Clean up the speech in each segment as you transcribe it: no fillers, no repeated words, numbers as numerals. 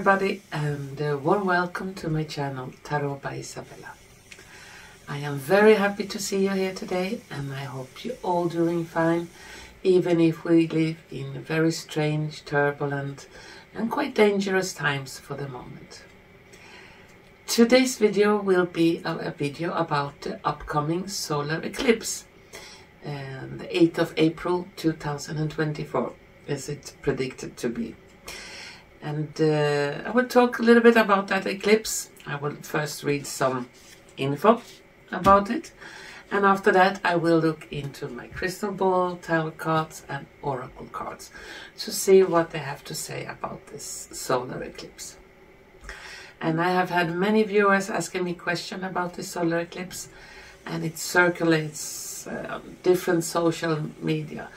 everybody, and a warm welcome to my channel Tarot by Isabella. I am very happy to see you here today, and I hope you're all doing fine, even if we live in very strange, turbulent and quite dangerous times for the moment. Today's video will be a video about the upcoming solar eclipse, the 8th of April 2024, as it's predicted to be. And I will talk a little bit about that eclipse. I will first read some info about it, and after that I will look into my crystal ball, tarot cards and oracle cards to see what they have to say about this solar eclipse. And I have had many viewers asking me questions about the solar eclipse, and it circulates on different social media,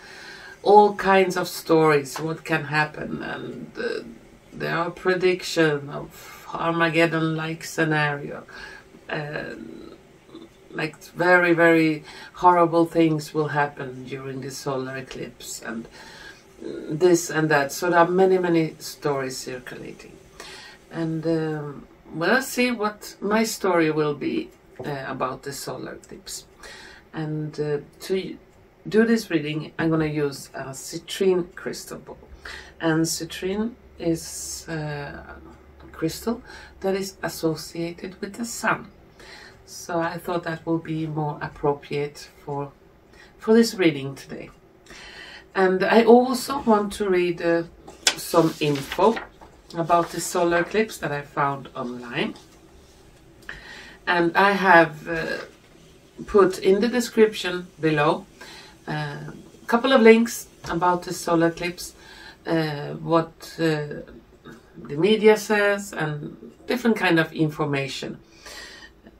all kinds of stories, what can happen, and there are predictions of Armageddon-like scenario, like very, very horrible things will happen during the solar eclipse, and this and that. So there are many, many stories circulating. And well, let's see what my story will be about the solar eclipse. And to do this reading, I'm going to use a citrine crystal ball. And citrine is a crystal that is associated with the sun. So I thought that will be more appropriate for this reading today. And I also want to read some info about the solar eclipse that I found online. And I have put in the description below a couple of links about the solar eclipse, what the media says, and different kind of information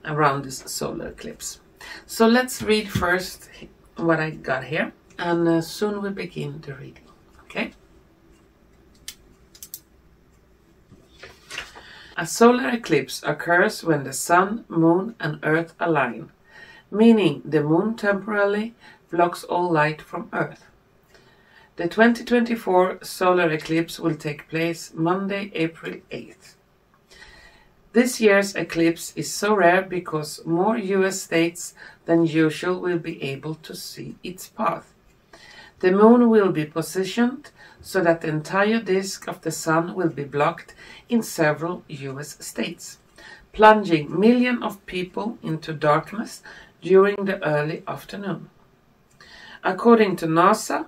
around this solar eclipse. So let's read first what I got here, and soon we'll begin the reading. Okay? A solar eclipse occurs when the sun, moon and earth align, meaning the moon temporarily blocks all light from earth. The 2024 solar eclipse will take place Monday, April 8th. This year's eclipse is so rare because more US states than usual will be able to see its path. The moon will be positioned so that the entire disk of the sun will be blocked in several US states, plunging millions of people into darkness during the early afternoon. According to NASA,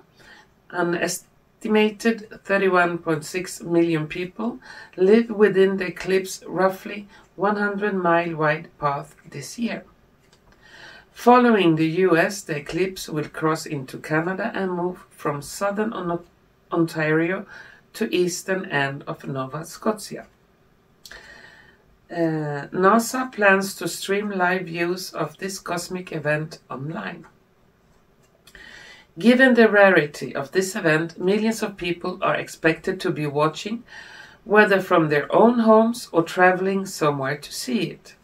an estimated 31.6 million people live within the eclipse's roughly 100-mile wide path this year. Following the US, the eclipse will cross into Canada and move from southern Ontario to eastern end of Nova Scotia. NASA plans to stream live views of this cosmic event online. Given the rarity of this event, millions of people are expected to be watching, whether from their own homes or traveling somewhere to see it.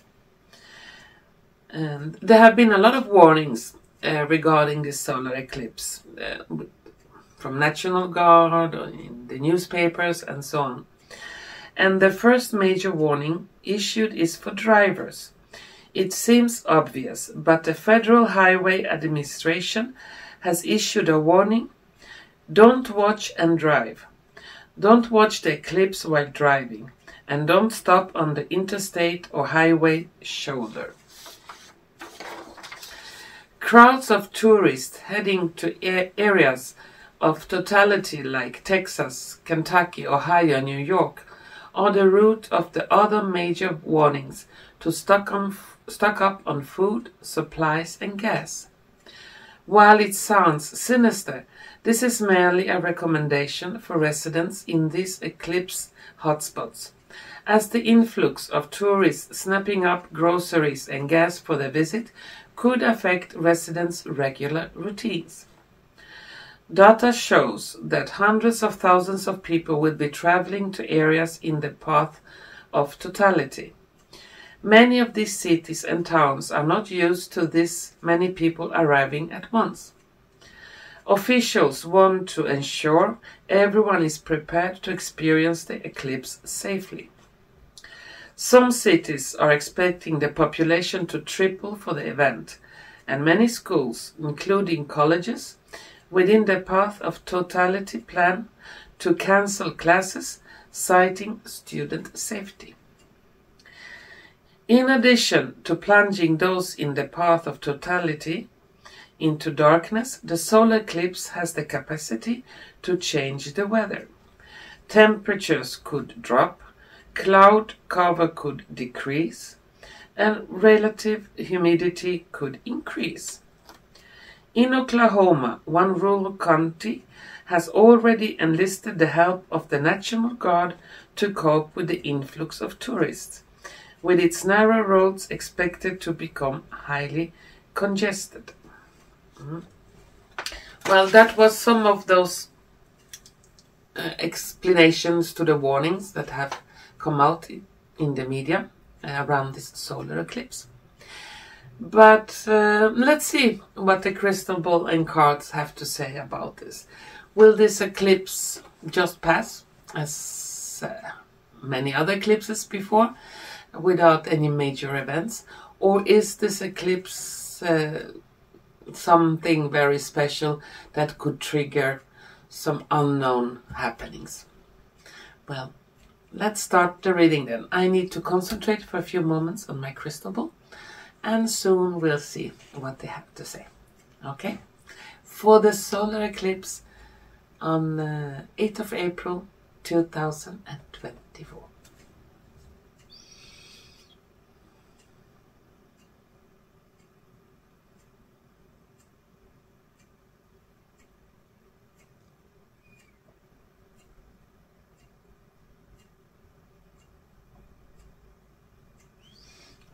And there have been a lot of warnings regarding the solar eclipse from National Guard, or in the newspapers and so on. And the first major warning issued is for drivers. It seems obvious, but the Federal Highway Administration has issued a warning: don't watch and drive. Don't watch the eclipse while driving, and don't stop on the interstate or highway shoulder. Crowds of tourists heading to areas of totality like Texas, Kentucky, Ohio, New York are the root of the other major warnings to stock up on food, supplies and gas. While it sounds sinister, this is merely a recommendation for residents in these eclipse hotspots, as the influx of tourists snapping up groceries and gas for the visit could affect residents' regular routines. Data shows that hundreds of thousands of people will be traveling to areas in the path of totality. Many of these cities and towns are not used to this many people arriving at once. Officials want to ensure everyone is prepared to experience the eclipse safely. Some cities are expecting the population to triple for the event, and many schools, including colleges, within the Path of Totality plan to cancel classes, citing student safety. In addition to plunging those in the Path of Totality into darkness, the solar eclipse has the capacity to change the weather. Temperatures could drop, cloud cover could decrease, and relative humidity could increase. In Oklahoma, one rural county has already enlisted the help of the National Guard to cope with the influx of tourists, with its narrow roads expected to become highly congested. Well, that was some of those explanations to the warnings that have come out in the media around this solar eclipse. But let's see what the crystal ball and cards have to say about this. Will this eclipse just pass, as many other eclipses before, without any major events? Or is this eclipse something very special that could trigger some unknown happenings? Well, let's start the reading then. I need to concentrate for a few moments on my crystal ball, and soon we'll see what they have to say. Okay? For the solar eclipse on 8th of April 2024.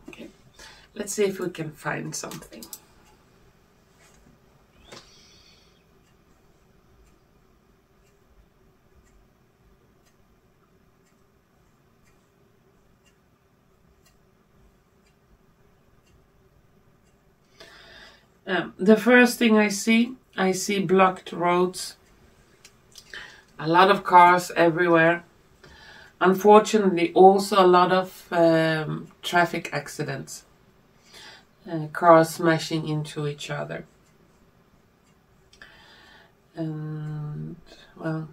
Okay, let's see if we can find something. The first thing I see blocked roads, a lot of cars everywhere. Unfortunately, also a lot of traffic accidents, cars smashing into each other. And, well,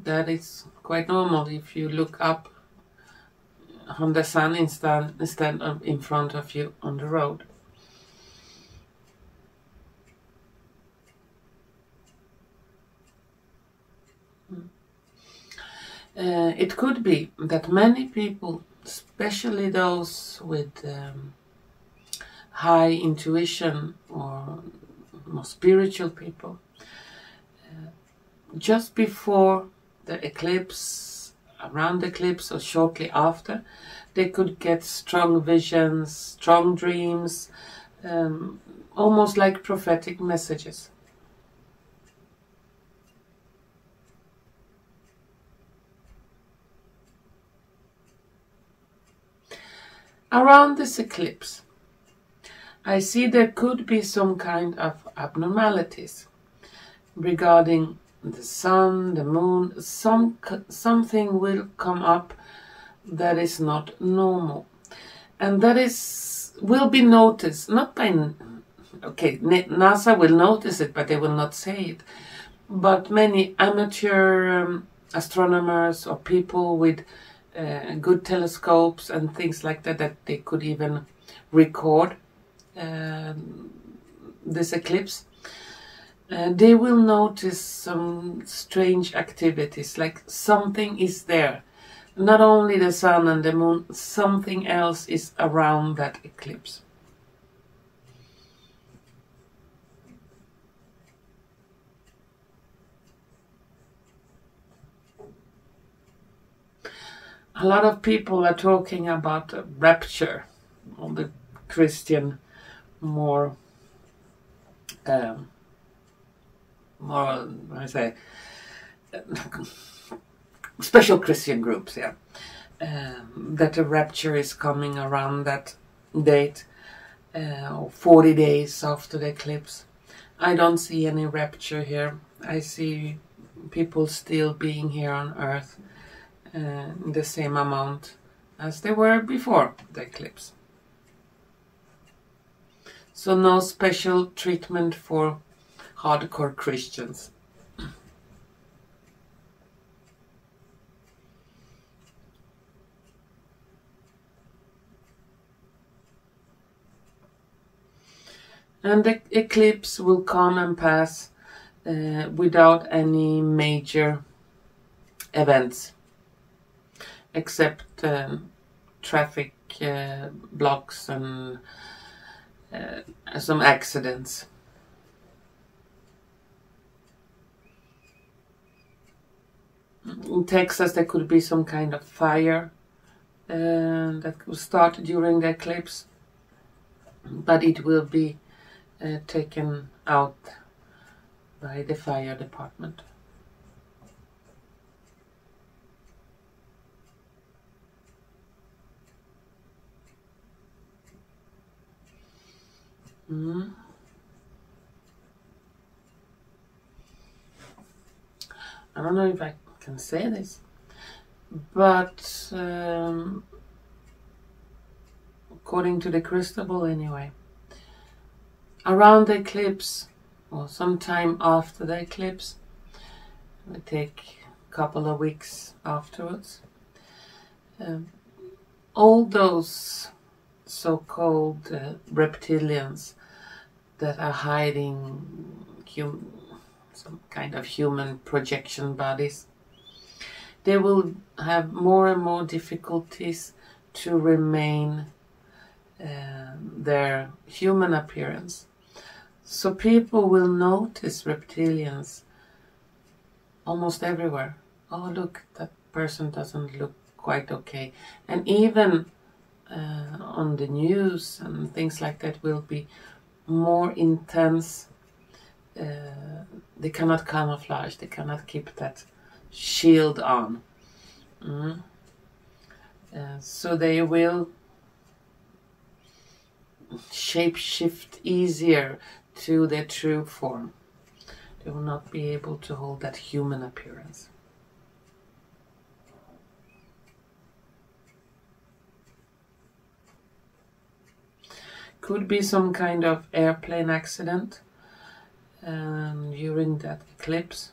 that is quite normal if you look up on the sun instead of in front of you on the road. It could be that many people, especially those with high intuition or more spiritual people, just before the eclipse, around the eclipse or shortly after, they could get strong visions, strong dreams, almost like prophetic messages. Around this eclipse, I see there could be some kind of abnormalities regarding the sun, the moon. Something will come up that is not normal, and that will be noticed not by NASA will notice it, but they will not say it. But many amateur astronomers or people with good telescopes and things like that, that they could even record this eclipse. They will notice some strange activities, like something is there. Not only the sun and the moon, something else is around that eclipse. A lot of people are talking about rapture, on the Christian, more special Christian groups, yeah, that a rapture is coming around that date, 40 days after the eclipse. I don't see any rapture here. I see people still being here on Earth, the same amount as they were before the eclipse. So no special treatment for hardcore Christians. And the eclipse will come and pass without any major events, except traffic blocks and some accidents. In Texas there could be some kind of fire that will start during the eclipse, but it will be taken out by the fire department. I don't know if I can say this, but according to the crystal ball anyway, around the eclipse or sometime after the eclipse, we take a couple of weeks afterwards, all those so-called reptilians that are hiding some kind of human projection bodies, they will have more and more difficulties to remain their human appearance. So people will notice reptilians almost everywhere. Oh, look, that person doesn't look quite okay. And even on the news and things like that will be more intense. They cannot camouflage, they cannot keep that shield on. So they will shape-shift easier to their true form. They will not be able to hold that human appearance. Could be some kind of airplane accident during that eclipse.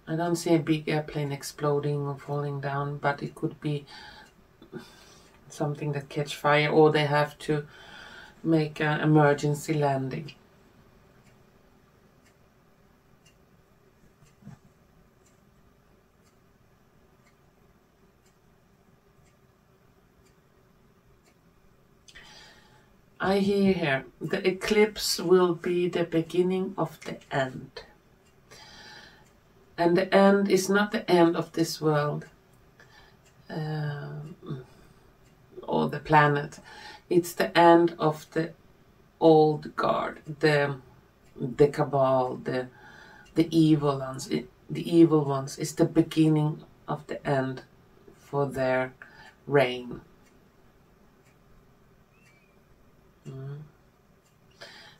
I don't see a big airplane exploding or falling down, but it could be something that catch fire, or they have to make an emergency landing. I hear here, the eclipse will be the beginning of the end. And the end is not the end of this world or the planet. It's the end of the old guard, the cabal, the evil ones. The evil ones is the beginning of the end for their reign.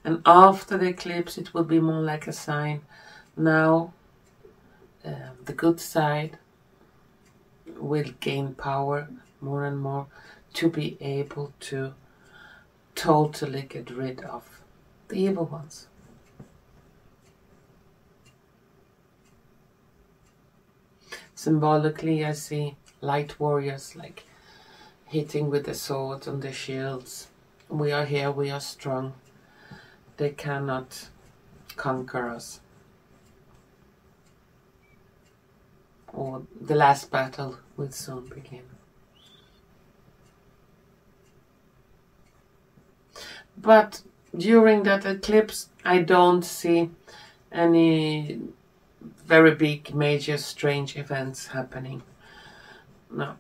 And after the eclipse it will be more like a sign. Now the good side will gain power more and more to be able to totally get rid of the evil ones. Symbolically I see light warriors like hitting with the swords and the shields. We are here, we are strong. They cannot conquer us. Or the last battle will soon begin. But during that eclipse I don't see any very big, major, strange events happening. No.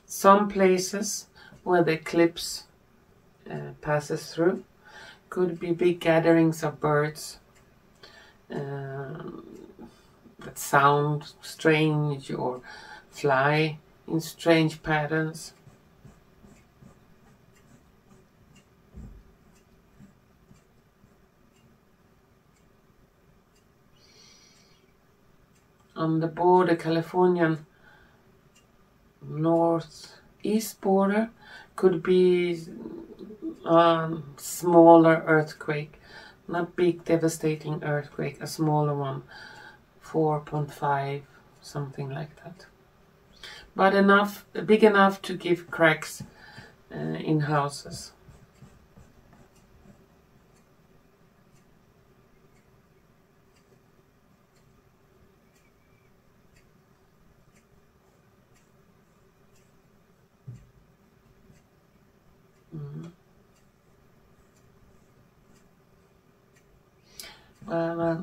Some places where the eclipse passes through could be big gatherings of birds that sound strange or fly in strange patterns. on the border, Californian northeast border, could be smaller earthquake, not big devastating earthquake, a smaller one, 4.5, something like that, but big enough to give cracks in houses.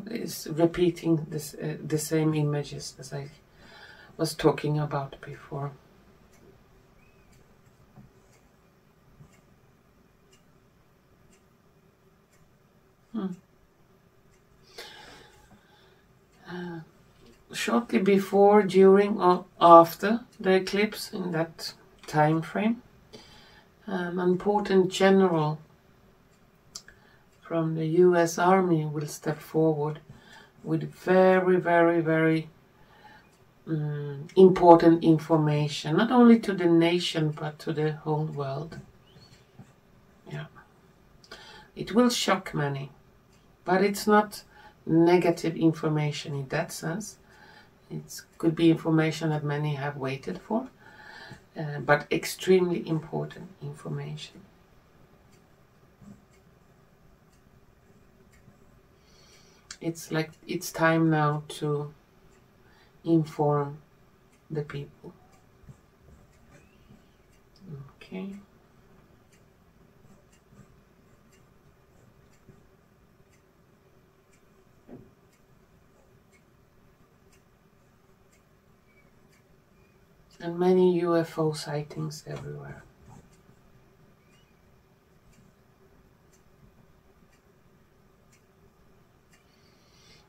It's repeating the same images as I was talking about before. Shortly before, during, or after the eclipse, in that time frame, an important general from the US Army will step forward with very, very, very important information, not only to the nation but to the whole world. Yeah, it will shock many, but it's not negative information in that sense. It could be information that many have waited for, but extremely important information. It's like it's time now to inform the people. Okay. And many UFO sightings everywhere.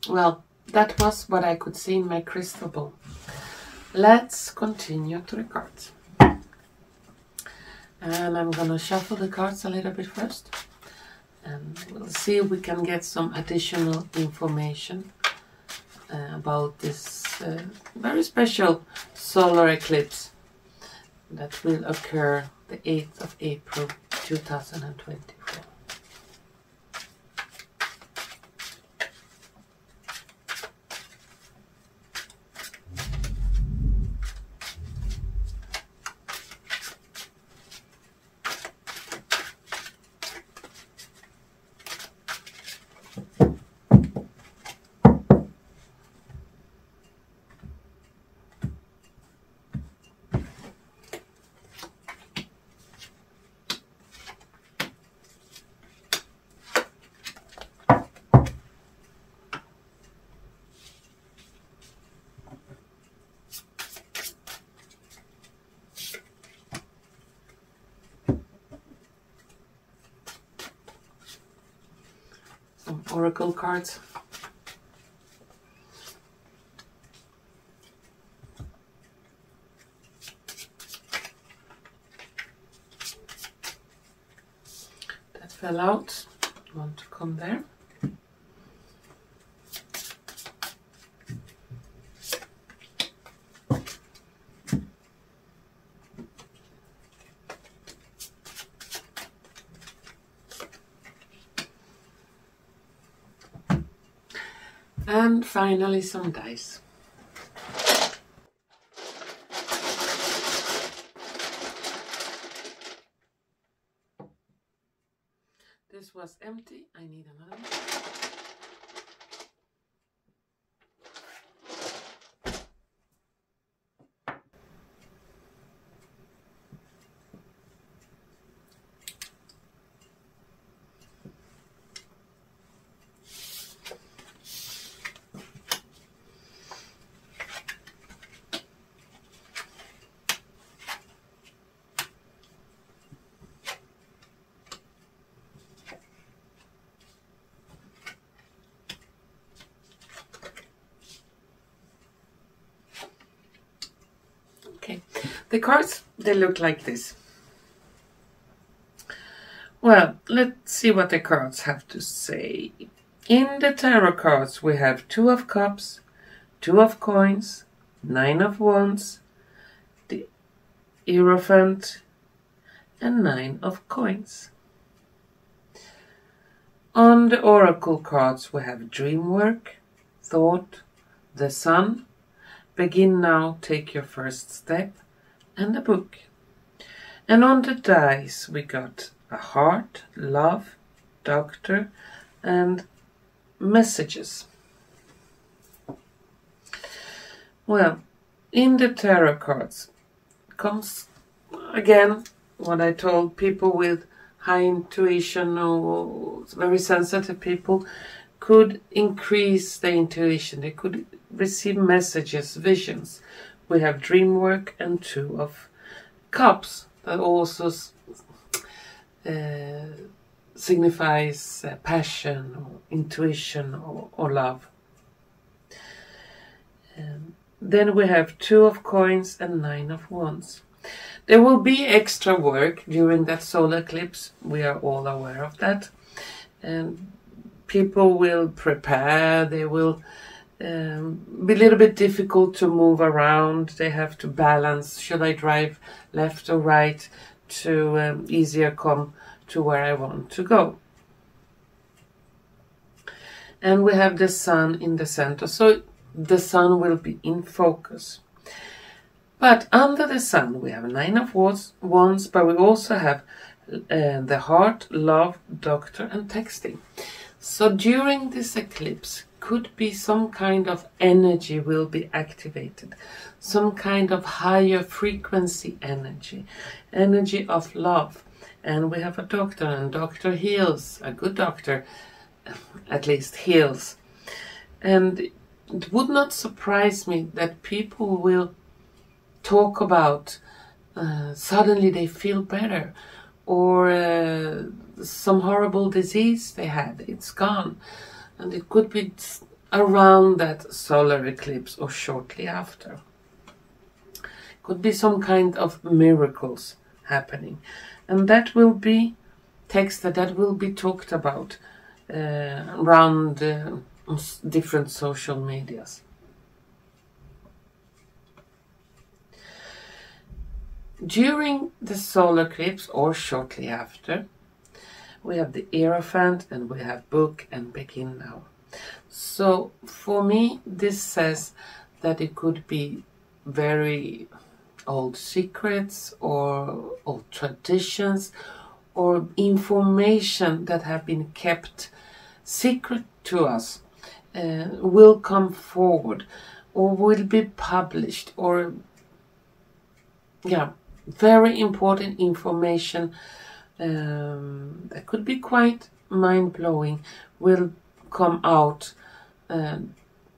Well, that was what I could see in my crystal ball. Let's continue to the cards. And I'm gonna shuffle the cards a little bit first. And we'll see if we can get some additional information about this very special solar eclipse that will occur the 8th of April 2024. Some oracle cards. That fell out. Want to come there. And finally some dice. This was empty. I need another one. Okay, the cards, they look like this. Well, let's see what the cards have to say. In the tarot cards we have Two of Cups, Two of Coins, Nine of Wands, the Hierophant, and Nine of Coins. On the oracle cards we have Dream Work, Thought, the Sun, Begin Now, Take Your First Step, and the Book. And on the dice we got a Heart, Love, Doctor, and Messages. Well, in the tarot cards comes again what I told people with high intuition or very sensitive people could increase their intuition. They could receive messages, visions. We have Dream Work and Two of Cups that also signifies passion or intuition or love. Then we have Two of Coins and Nine of Wands. There will be extra work during that solar eclipse. We are all aware of that. And people will prepare. They will be a little bit difficult to move around. They have to balance. Should I drive left or right to easier come to where I want to go? And we have the Sun in the center. So the Sun will be in focus. But under the Sun we have Nine of Wands, but we also have the Heart, Love, Doctor, and Texting. So during this eclipse could be some kind of energy will be activated, some kind of higher frequency energy of love. And we have a doctor, and doctor heals. A good doctor at least heals. And it would not surprise me that people will talk about suddenly they feel better, or some horrible disease they had, it's gone. And it could be around that solar eclipse or shortly after. Could be some kind of miracles happening. And that will be text that will be talked about around different social medias. During the solar eclipse or shortly after, we have the Hierophant and we have Book and Begin Now. So for me this says that it could be very old secrets or old traditions or information that have been kept secret to us will come forward or will be published, or very important information that could be quite mind-blowing will come out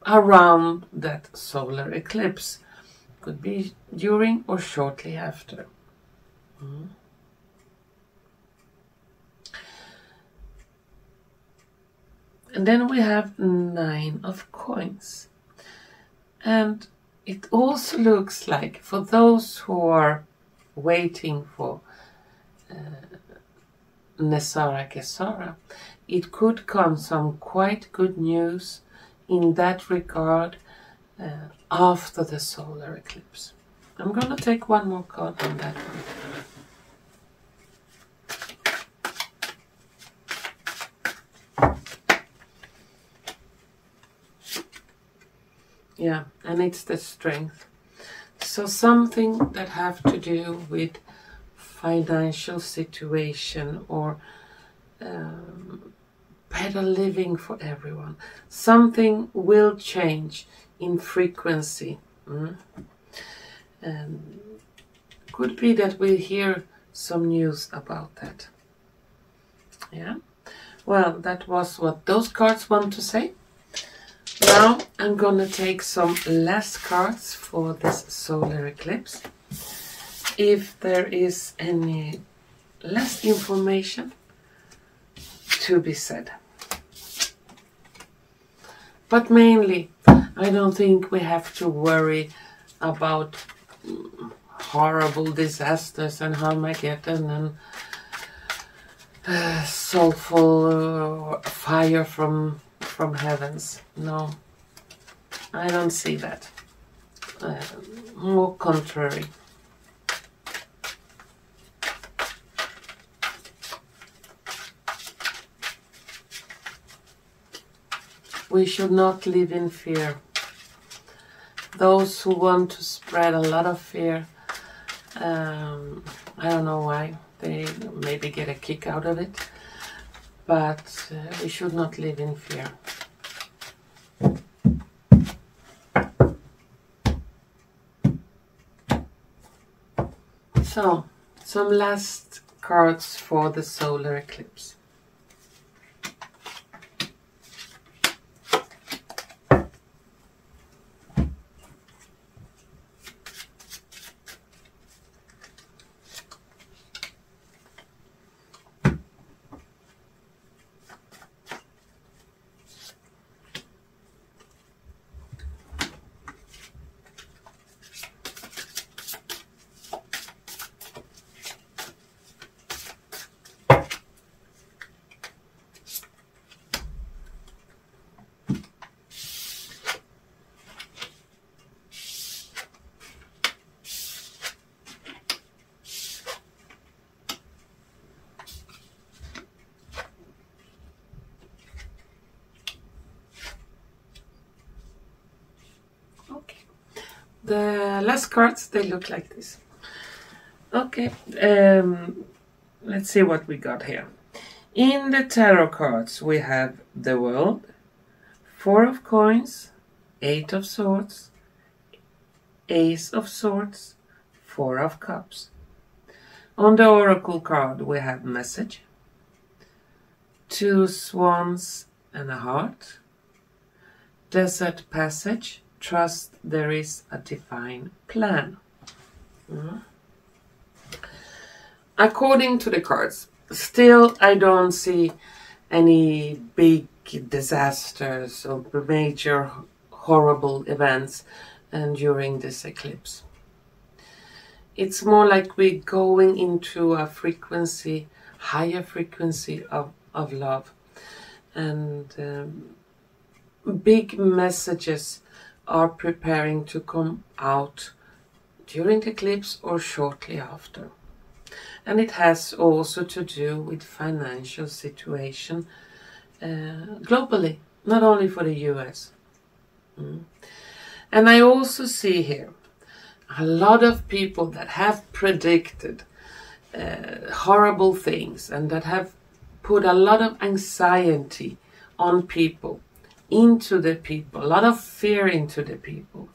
around that solar eclipse. Could be during or shortly after. And then we have Nine of Coins. And it also looks like, for those who are waiting for Nesara Gesara, it could come some quite good news in that regard after the solar eclipse. I'm going to take one more card on that one. Yeah, and it's the Strength. So something that have to do with financial situation or better living for everyone. Something will change in frequency. And could be that we hear some news about that. Yeah. Well, that was what those cards want to say. Now I'm gonna take some last cards for this solar eclipse. If there is any last information to be said. But mainly, I don't think we have to worry about horrible disasters and Armageddon and soulful fire from heavens. No. I don't see that. More contrary. We should not live in fear. Those who want to spread a lot of fear, I don't know why, they maybe get a kick out of it, but we should not live in fear. So, some last cards for the solar eclipse. The last cards, they look like this. Okay, let's see what we got here. In the tarot cards, we have the World, 4 of Coins, 8 of Swords, Ace of Swords, 4 of Cups. On the Oracle card, we have Message, 2 Swans and a Heart, Desert Passage, Trust there is a divine plan. According to the cards, still I don't see any big disasters or major horrible events during this eclipse. It's more like we're going into a frequency, higher frequency of love, and big messages are preparing to come out during the eclipse or shortly after. And it has also to do with financial situation globally, not only for the US. And I also see here a lot of people that have predicted horrible things and that have put a lot of anxiety on people, into the people, a lot of fear into the people.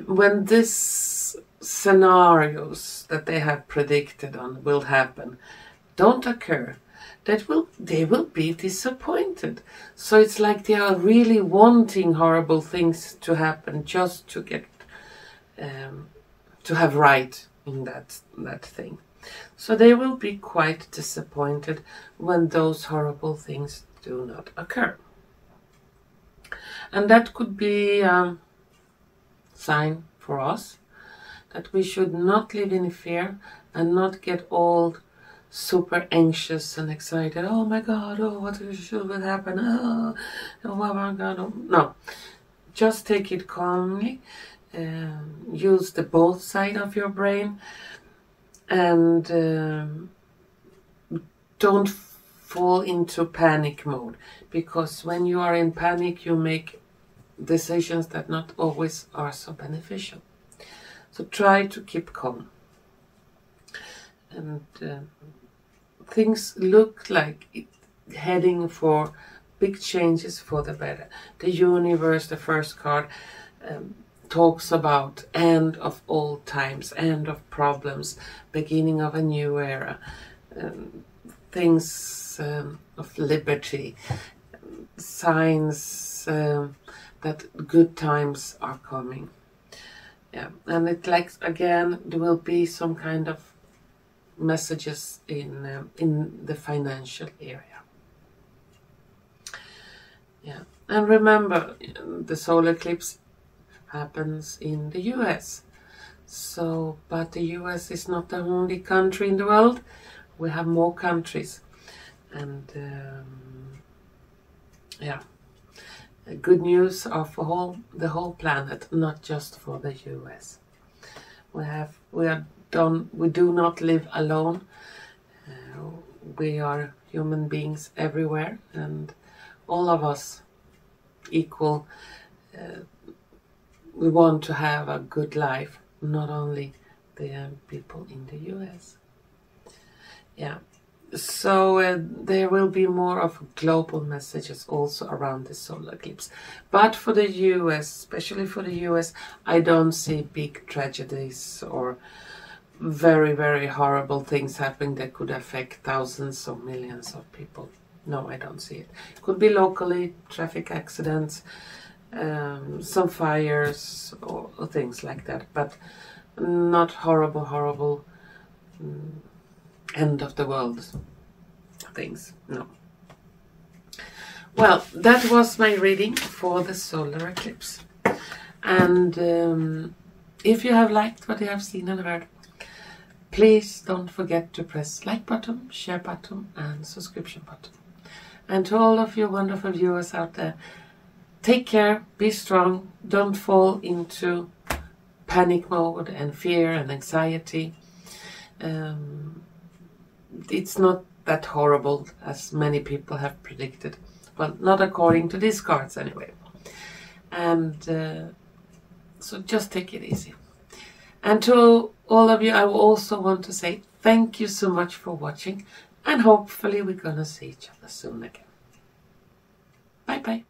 When these scenarios that they have predicted on will happen, don't occur, they will be disappointed. So it's like they are really wanting horrible things to happen just to get to have right in that thing. So they will be quite disappointed when those horrible things do not occur. And that could be a sign for us that we should not live in fear and not get all super anxious and excited. Oh my God, oh, what should happen? Oh my God. Oh. No, just take it calmly. Use the both side of your brain and don't fall into panic mode, because when you are in panic you make decisions that not always are so beneficial. So try to keep calm, and things look like heading for big changes for the better. The universe, the first card, talks about end of all times, end of problems, beginning of a new era, things of liberty, signs that good times are coming. Yeah, and it like again there will be some kind of messages in the financial area. Yeah, and remember, the solar eclipse happens in the US. So, but the US is not the only country in the world. We have more countries, and yeah, good news of the whole planet, not just for the US. We do not live alone. We are human beings everywhere, and all of us equal. We want to have a good life, not only the people in the US. Yeah. So there will be more of global messages also around the solar eclipse. But for the US, especially for the US, I don't see big tragedies or very, very horrible things happening that could affect thousands or millions of people. No, I don't see it. Could be locally, traffic accidents, some fires or things like that, but not horrible end of the world things. No. Well, that was my reading for the solar eclipse. And if you have liked what you have seen and heard, please don't forget to press like button, share button and subscription button. And to all of you wonderful viewers out there, take care, be strong, don't fall into panic mode and fear and anxiety. It's not that horrible as many people have predicted. Well, not according to these cards anyway. And so just take it easy. And to all of you, I also want to say thank you so much for watching, and hopefully we're gonna see each other soon again. Bye bye.